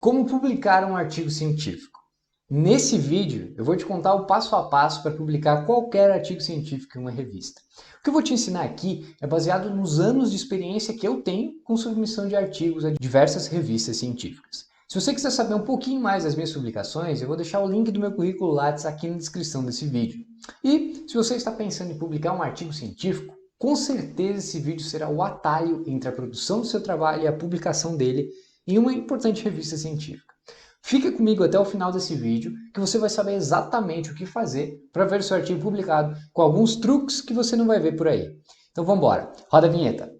Como publicar um artigo científico? Nesse vídeo, eu vou te contar o passo a passo para publicar qualquer artigo científico em uma revista. O que eu vou te ensinar aqui é baseado nos anos de experiência que eu tenho com submissão de artigos a diversas revistas científicas. Se você quiser saber um pouquinho mais das minhas publicações, eu vou deixar o link do meu currículo Lattes aqui na descrição desse vídeo. E se você está pensando em publicar um artigo científico, com certeza esse vídeo será o atalho entre a produção do seu trabalho e a publicação dele em uma importante revista científica. Fica comigo até o final desse vídeo que você vai saber exatamente o que fazer para ver o seu artigo publicado, com alguns truques que você não vai ver por aí. Então vamos embora, roda a vinheta!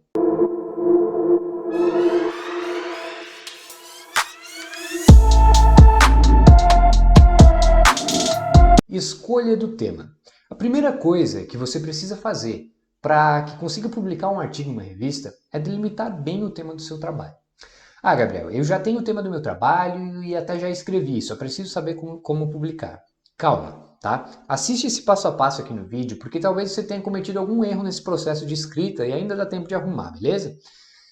Escolha do tema. A primeira coisa que você precisa fazer para que consiga publicar um artigo em uma revista é delimitar bem o tema do seu trabalho. Ah, Gabriel, eu já tenho o tema do meu trabalho e até já escrevi, só preciso saber como publicar. Calma, tá? Assiste esse passo a passo aqui no vídeo, porque talvez você tenha cometido algum erro nesse processo de escrita e ainda dá tempo de arrumar, beleza?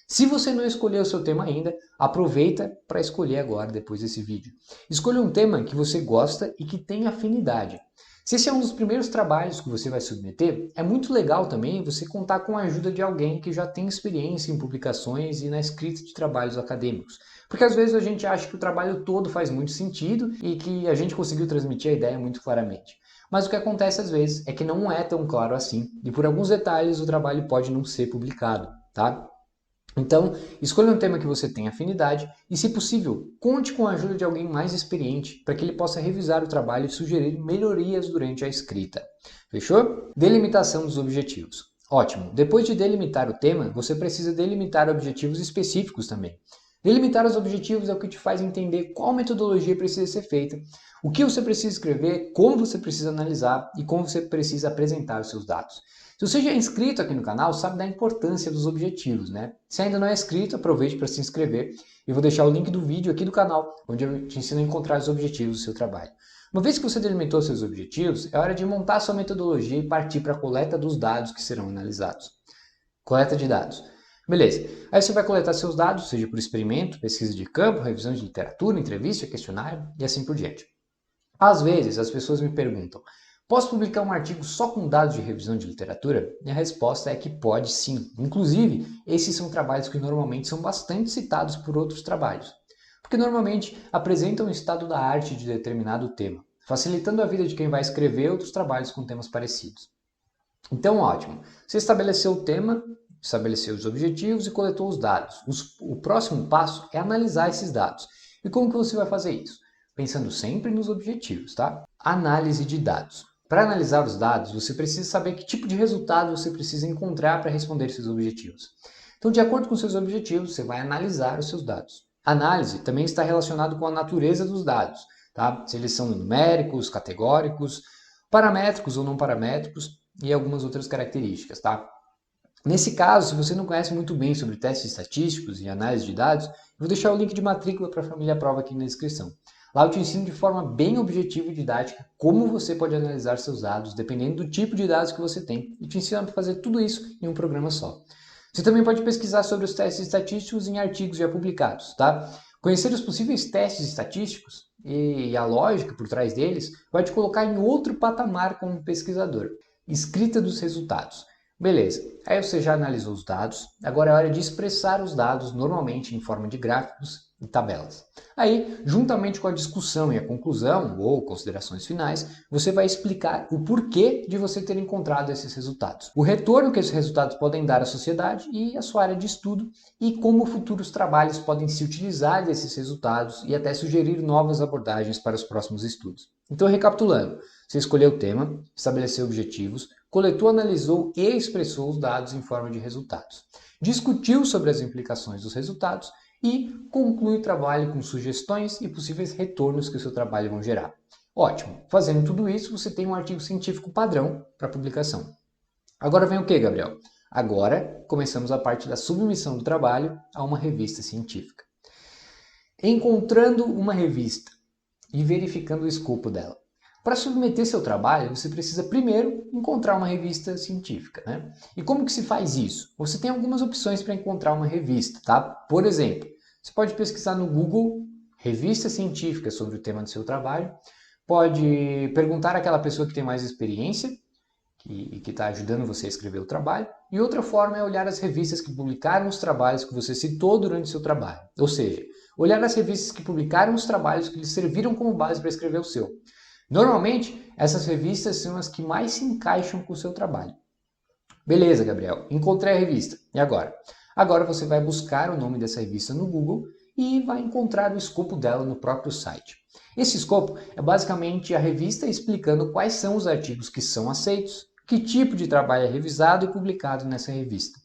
Se você não escolheu o seu tema ainda, aproveita para escolher agora, depois desse vídeo. Escolha um tema que você gosta e que tem afinidade. Se esse é um dos primeiros trabalhos que você vai submeter, é muito legal também você contar com a ajuda de alguém que já tem experiência em publicações e na escrita de trabalhos acadêmicos. Porque às vezes a gente acha que o trabalho todo faz muito sentido e que a gente conseguiu transmitir a ideia muito claramente. Mas o que acontece às vezes é que não é tão claro assim e por alguns detalhes o trabalho pode não ser publicado, tá? Então, escolha um tema que você tenha afinidade e, se possível, conte com a ajuda de alguém mais experiente para que ele possa revisar o trabalho e sugerir melhorias durante a escrita. Fechou? Delimitação dos objetivos. Ótimo! Depois de delimitar o tema, você precisa delimitar objetivos específicos também. Delimitar os objetivos é o que te faz entender qual metodologia precisa ser feita, o que você precisa escrever, como você precisa analisar e como você precisa apresentar os seus dados. Se você já é inscrito aqui no canal, sabe da importância dos objetivos, né? Se ainda não é inscrito, aproveite para se inscrever. Eu vou deixar o link do vídeo aqui do canal, onde eu te ensino a encontrar os objetivos do seu trabalho. Uma vez que você delimitou seus objetivos, é hora de montar a sua metodologia e partir para a coleta dos dados que serão analisados. Coleta de dados. Beleza. Aí você vai coletar seus dados, seja por experimento, pesquisa de campo, revisão de literatura, entrevista, questionário e assim por diante. Às vezes, as pessoas me perguntam: posso publicar um artigo só com dados de revisão de literatura? E a resposta é que pode sim. Inclusive, esses são trabalhos que normalmente são bastante citados por outros trabalhos, porque normalmente apresentam o estado da arte de determinado tema, facilitando a vida de quem vai escrever outros trabalhos com temas parecidos. Então, ótimo. Você estabeleceu o tema, estabeleceu os objetivos e coletou os dados. O próximo passo é analisar esses dados. E como que você vai fazer isso? Pensando sempre nos objetivos, tá? Análise de dados. Para analisar os dados, você precisa saber que tipo de resultado você precisa encontrar para responder seus objetivos. Então, de acordo com seus objetivos, você vai analisar os seus dados. A análise também está relacionado com a natureza dos dados, tá? Se eles são numéricos, categóricos, paramétricos ou não paramétricos e algumas outras características, tá? Nesse caso, se você não conhece muito bem sobre testes estatísticos e análise de dados, eu vou deixar o link de matrícula para a família prova aqui na descrição. Lá eu te ensino de forma bem objetiva e didática como você pode analisar seus dados, dependendo do tipo de dados que você tem, e te ensino a fazer tudo isso em um programa só. Você também pode pesquisar sobre os testes estatísticos em artigos já publicados, tá? Conhecer os possíveis testes estatísticos e a lógica por trás deles vai te colocar em outro patamar como pesquisador. Escrita dos resultados. Beleza, aí você já analisou os dados, agora é hora de expressar os dados normalmente em forma de gráficos e tabelas. Aí, juntamente com a discussão e a conclusão, ou considerações finais, você vai explicar o porquê de você ter encontrado esses resultados, o retorno que esses resultados podem dar à sociedade e à sua área de estudo, e como futuros trabalhos podem se utilizar desses resultados e até sugerir novas abordagens para os próximos estudos. Então, recapitulando, você escolheu o tema, estabeleceu objetivos, coletou, analisou e expressou os dados em forma de resultados. Discutiu sobre as implicações dos resultados e conclui o trabalho com sugestões e possíveis retornos que o seu trabalho vão gerar. Ótimo! Fazendo tudo isso, você tem um artigo científico padrão para publicação. Agora vem o que, Gabriel? Agora começamos a parte da submissão do trabalho a uma revista científica. Encontrando uma revista e verificando o escopo dela. Para submeter seu trabalho, você precisa primeiro encontrar uma revista científica, né? E como que se faz isso? Você tem algumas opções para encontrar uma revista, tá? Por exemplo, você pode pesquisar no Google revista científica sobre o tema do seu trabalho, pode perguntar àquela pessoa que tem mais experiência, que está ajudando você a escrever o trabalho, e outra forma é olhar as revistas que publicaram os trabalhos que você citou durante o seu trabalho, ou seja, olhar as revistas que publicaram os trabalhos que lhe serviram como base para escrever o seu. Normalmente, essas revistas são as que mais se encaixam com o seu trabalho. Beleza, Gabriel, encontrei a revista. E agora? Agora você vai buscar o nome dessa revista no Google e vai encontrar o escopo dela no próprio site. Esse escopo é basicamente a revista explicando quais são os artigos que são aceitos, que tipo de trabalho é revisado e publicado nessa revista.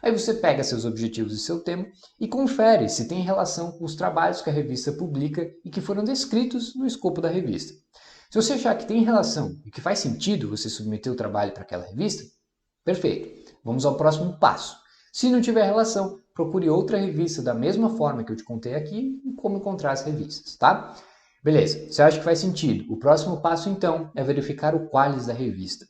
Aí você pega seus objetivos e seu tema e confere se tem relação com os trabalhos que a revista publica e que foram descritos no escopo da revista. Se você achar que tem relação e que faz sentido você submeter o trabalho para aquela revista, perfeito. Vamos ao próximo passo. Se não tiver relação, procure outra revista da mesma forma que eu te contei aqui e como encontrar as revistas, tá? Beleza, você acha que faz sentido? O próximo passo então é verificar o qualis da revista.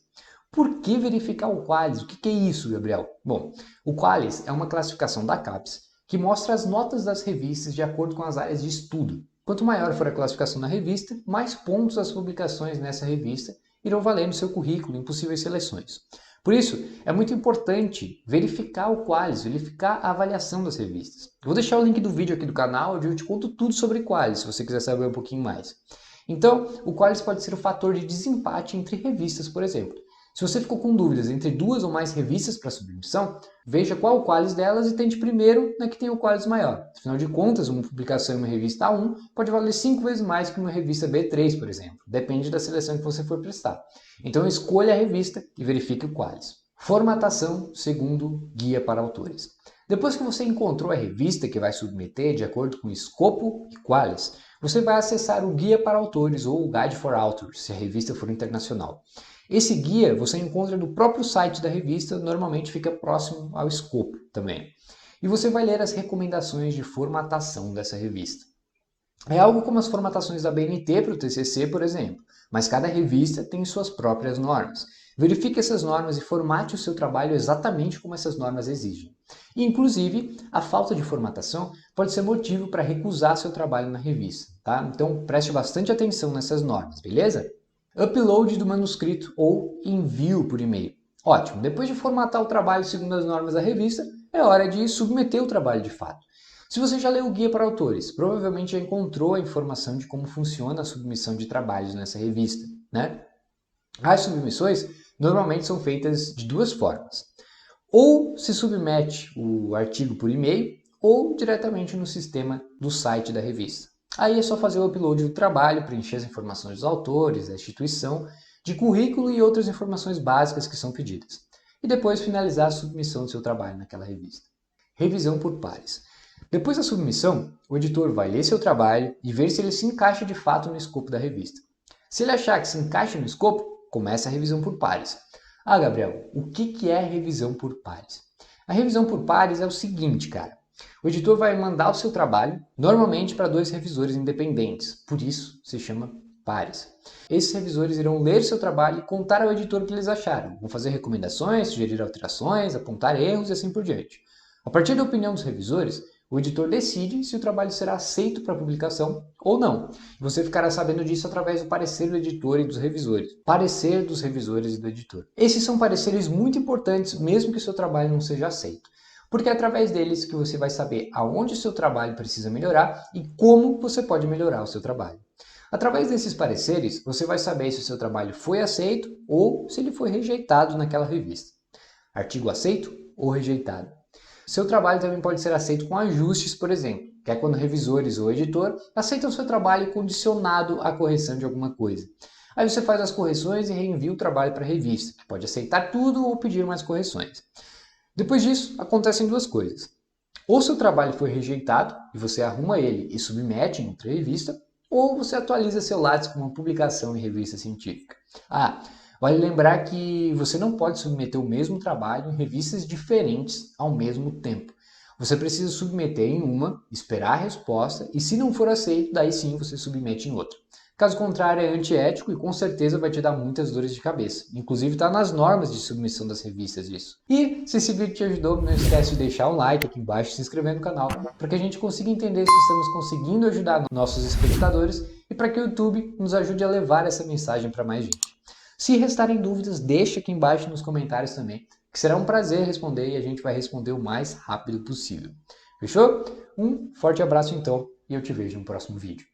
Por que verificar o qualis? O que é isso, Gabriel? Bom, o qualis é uma classificação da CAPES que mostra as notas das revistas de acordo com as áreas de estudo. Quanto maior for a classificação da revista, mais pontos as publicações nessa revista irão valer no seu currículo em possíveis seleções. Por isso, é muito importante verificar o qualis, verificar a avaliação das revistas. Eu vou deixar o link do vídeo aqui do canal, onde eu te conto tudo sobre qualis, se você quiser saber um pouquinho mais. Então, o qualis pode ser o fator de desempate entre revistas, por exemplo. Se você ficou com dúvidas entre duas ou mais revistas para submissão, veja qual o qualis delas e tente primeiro na que tem o qualis maior. Afinal de contas, uma publicação em uma revista A1 pode valer 5 vezes mais que uma revista B3, por exemplo. Depende da seleção que você for prestar. Então escolha a revista e verifique o qualis. Formatação segundo guia para autores. Depois que você encontrou a revista que vai submeter de acordo com o escopo e qualis, você vai acessar o guia para autores ou o Guide for Authors, se a revista for internacional. Esse guia você encontra no próprio site da revista, normalmente fica próximo ao escopo também. E você vai ler as recomendações de formatação dessa revista. É algo como as formatações da BNT para o TCC, por exemplo, mas cada revista tem suas próprias normas. Verifique essas normas e formate o seu trabalho exatamente como essas normas exigem. E, inclusive, a falta de formatação pode ser motivo para recusar seu trabalho na revista, tá? Então preste bastante atenção nessas normas, beleza? Upload do manuscrito ou envio por e-mail. Ótimo, depois de formatar o trabalho segundo as normas da revista, é hora de submeter o trabalho de fato. Se você já leu o guia para autores, provavelmente já encontrou a informação de como funciona a submissão de trabalhos nessa revista, né? As submissões normalmente são feitas de duas formas. Ou se submete o artigo por e-mail, ou diretamente no sistema do site da revista. Aí é só fazer o upload do trabalho, preencher as informações dos autores, da instituição, de currículo e outras informações básicas que são pedidas. E depois finalizar a submissão do seu trabalho naquela revista. Revisão por pares. Depois da submissão, o editor vai ler seu trabalho e ver se ele se encaixa de fato no escopo da revista. Se ele achar que se encaixa no escopo, começa a revisão por pares. Ah, Gabriel, o que é revisão por pares? A revisão por pares é o seguinte, cara. O editor vai mandar o seu trabalho, normalmente para 2 revisores independentes, por isso se chama pares. Esses revisores irão ler seu trabalho e contar ao editor o que eles acharam, vão fazer recomendações, sugerir alterações, apontar erros e assim por diante. A partir da opinião dos revisores, o editor decide se o trabalho será aceito para publicação ou não. Você ficará sabendo disso através do parecer do editor e dos revisores. Parecer dos revisores e do editor. Esses são pareceres muito importantes, mesmo que o seu trabalho não seja aceito. Porque é através deles que você vai saber aonde o seu trabalho precisa melhorar e como você pode melhorar o seu trabalho. Através desses pareceres, você vai saber se o seu trabalho foi aceito ou se ele foi rejeitado naquela revista. Artigo aceito ou rejeitado. Seu trabalho também pode ser aceito com ajustes, por exemplo, que é quando revisores ou editor aceitam seu trabalho condicionado à correção de alguma coisa. Aí você faz as correções e reenvia o trabalho para a revista, que pode aceitar tudo ou pedir mais correções. Depois disso, acontecem duas coisas. Ou seu trabalho foi rejeitado e você arruma ele e submete em outra revista, ou você atualiza seu Lattes com uma publicação em revista científica. Vale lembrar que você não pode submeter o mesmo trabalho em revistas diferentes ao mesmo tempo. Você precisa submeter em uma, esperar a resposta e se não for aceito, daí sim você submete em outra. Caso contrário, é antiético e com certeza vai te dar muitas dores de cabeça. Inclusive está nas normas de submissão das revistas isso. E se esse vídeo te ajudou, não esquece de deixar um like aqui embaixo e se inscrever no canal, para que a gente consiga entender se estamos conseguindo ajudar nossos espectadores e para que o YouTube nos ajude a levar essa mensagem para mais gente. Se restarem dúvidas, deixa aqui embaixo nos comentários também, que será um prazer responder e a gente vai responder o mais rápido possível. Fechou? Um forte abraço então e eu te vejo no próximo vídeo.